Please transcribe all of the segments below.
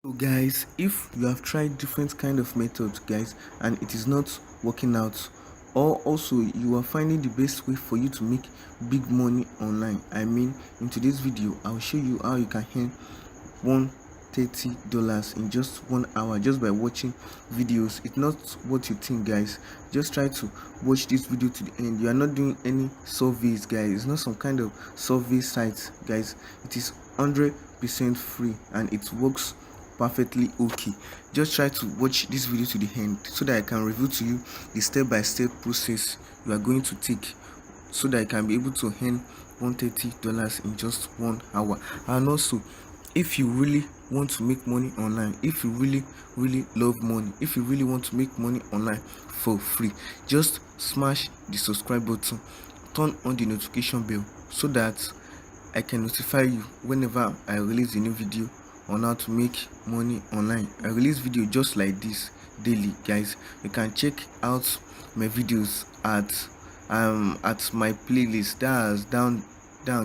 So guys, if you have tried different kind of methods guys and it is not working out, or also you are finding the best way for you to make big money online, in today's video I'll show you how you can earn $130 in just 1 hour just by watching videos. It's not what you think guys. Just try to watch this video to the end. You are not doing any surveys guys. It's not some kind of survey site guys. It is 100% free and it works perfectly okay. Just try to watch this video to the end so that I can reveal to you the step-by-step process you are going to take so that I can be able to earn $130 in just 1 hour. And also, if you really want to make money online, if you really love money, if you really want to make money online for free, just smash the subscribe button, turn on the notification bell so that I can notify you whenever I release a new video on how to make money online. I release video just like this daily guys. You can check out my videos at my playlist. That's down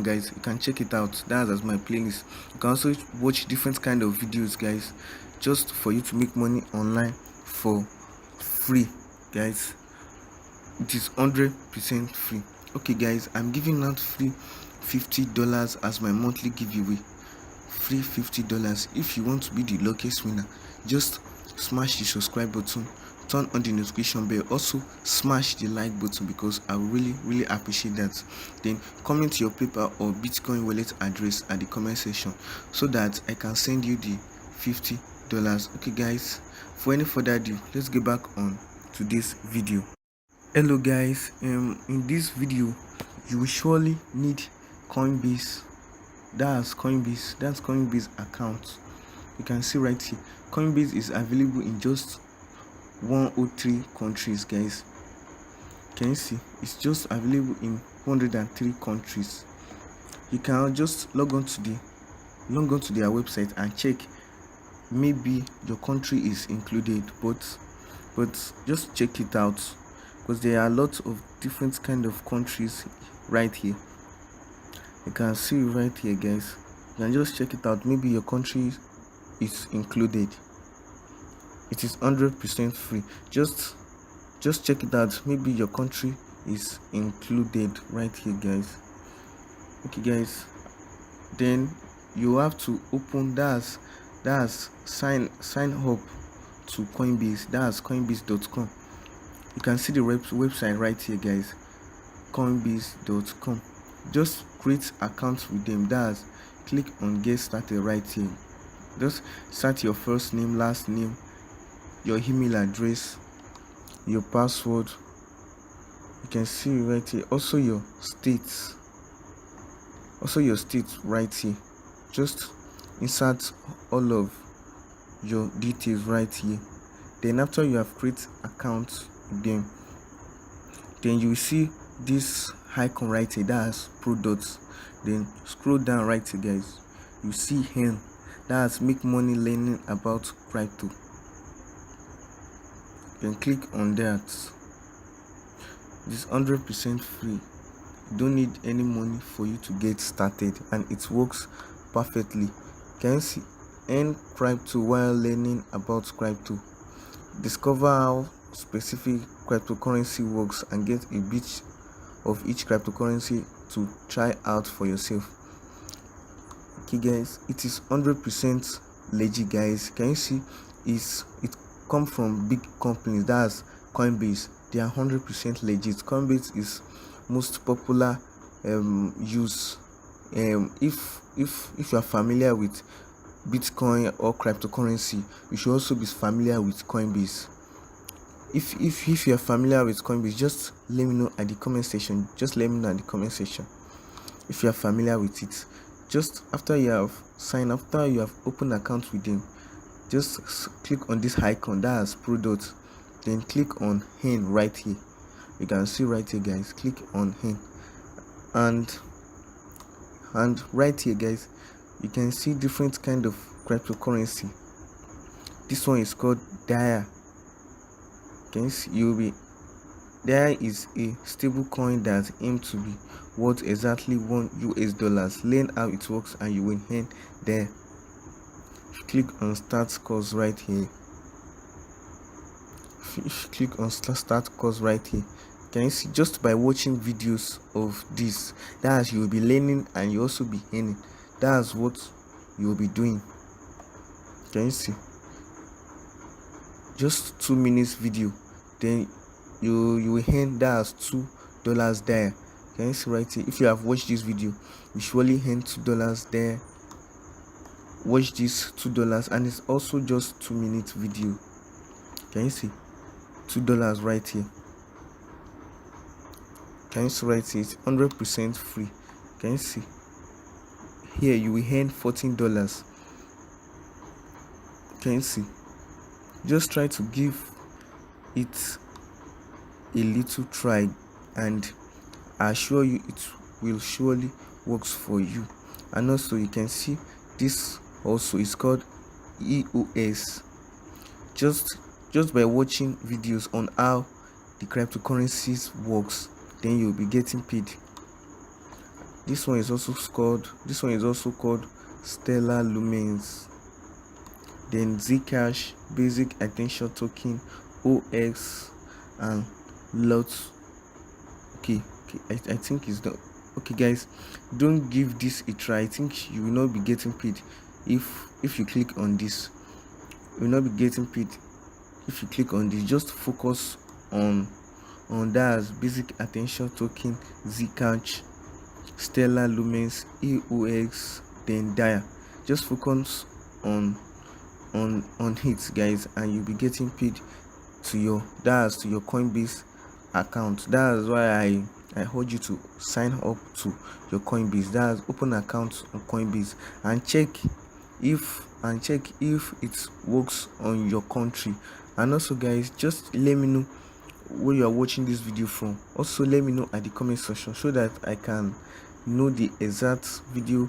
guys. You can check it out. That's as my playlist. You can also watch different kind of videos guys, just for you to make money online for free guys. It is 100% free. Okay guys, I'm giving out free $50 as my monthly giveaway. Free $50. If you want to be the luckiest winner, just smash the subscribe button, turn on the notification bell, also smash the like button because I really appreciate that. Then comment your PayPal or Bitcoin wallet address at the comment section so that I can send you the $50. Okay guys, for any further ado, let's get back on to this video. Hello guys, in this video you will surely need Coinbase. That's Coinbase account. You can see right here, Coinbase is available in just 103 countries guys. Can you see? It's just available in 103 countries. You can just log on to their website and check. Maybe your country is included, but just check it out because there are lots of different kind of countries right here. You can see right here guys. You can just check it out. Maybe your country is included. It is 100% free. Just check it out. Maybe your country is included right here guys. Okay guys, then you have to open that's sign up to Coinbase. That's coinbase.com. You can see the website right here guys, coinbase.com. Just create account with them. That's click on get started right here. Just start your first name, last name, your email address, your password. You can see right here, also your state right here. Just insert all of your details right here. Then after you have created account with them, then you will see this icon right here, that's products. Then scroll down right here guys, you see here, that's make money learning about crypto. Then click on that. This 100% free. You don't need any money for you to get started and it works perfectly. Can you see? Earn crypto while learning about crypto. Discover how specific cryptocurrency works and get a bit of each cryptocurrency to try out for yourself. Okay guys, it is 100% legit guys. Can you see? It come from big companies. That's Coinbase. They are 100% legit. Coinbase is most popular use. If you are familiar with Bitcoin or cryptocurrency, you should also be familiar with Coinbase. If you are familiar with Coinbase, just let me know at the comment section. If you are familiar with it. Just after you have signed, after you have opened account with them, just click on this icon, that's product. Then click on hen right here. You can see right here guys, click on hen, and right here guys, you can see different kind of cryptocurrency. This one is called DAI. Can you see? DAI is a stable coin that aims to be worth exactly $1. Learn how it works and you will earn there. click on start course right here, if you click on start course right here, can you see, just by watching videos of this, that's you will be learning and you also be earning. That's what you will be doing. Can you see? Just 2 minutes video, then you will earn, that's $2 there. Can you see right here? If you have watched this video, you surely earn $2 there. Watch this $2, and it's also just 2 minutes video. Can you see? $2 right here. Can you see right here? It's 100% free. Can you see? Here you will earn $14. Can you see? Just try to give it a little try, and I assure you it will surely works for you. And also you can see this also is called EOS. Just by watching videos on how the cryptocurrencies works, then you'll be getting paid. This one is also called Stellar Lumens, then Zcash, Basic Attention Token, OX, and lots. Okay, I think it's done. Okay guys, don't give this a try. I think you will not be getting paid if you click on this. You will not be getting paid if you click on this. Just focus on that Basic Attention Token, Zcash, Stellar Lumens, EOX, then Dia. Just focus on it guys, and you'll be getting paid to your Coinbase account. That's why I urge you to sign up to your Coinbase. That's open account on Coinbase and check if it works on your country. And also guys, just let me know where you are watching this video from. Also let me know at the comment section so that I can know the exact video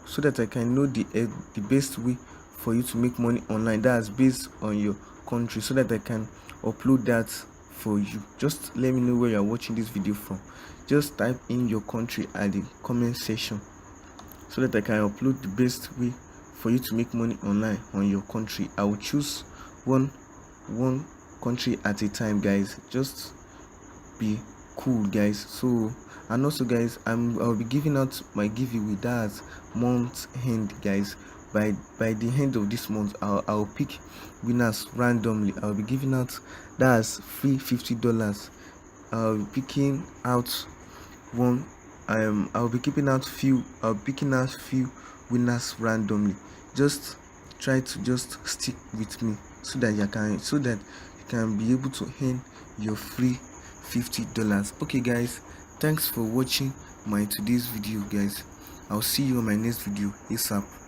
so that I can know the best way for you to make money online that's based on your country, so that I can upload that for you. Just let me know where you are watching this video from. Just type in your country at the comment section so that I can upload the best way for you to make money online on your country. I will choose one country at a time guys. Just be cool guys. So, and also guys, I'll be giving out my giveaway, that's month end guys. By the end of this month, I'll pick winners randomly. I'll be giving out, that's free $50. I'll be picking out one. I'll be picking out few winners randomly. Just try to just stick with me so that you can be able to earn your free $50. Okay guys, thanks for watching my today's video guys. I'll see you on my next video ASAP.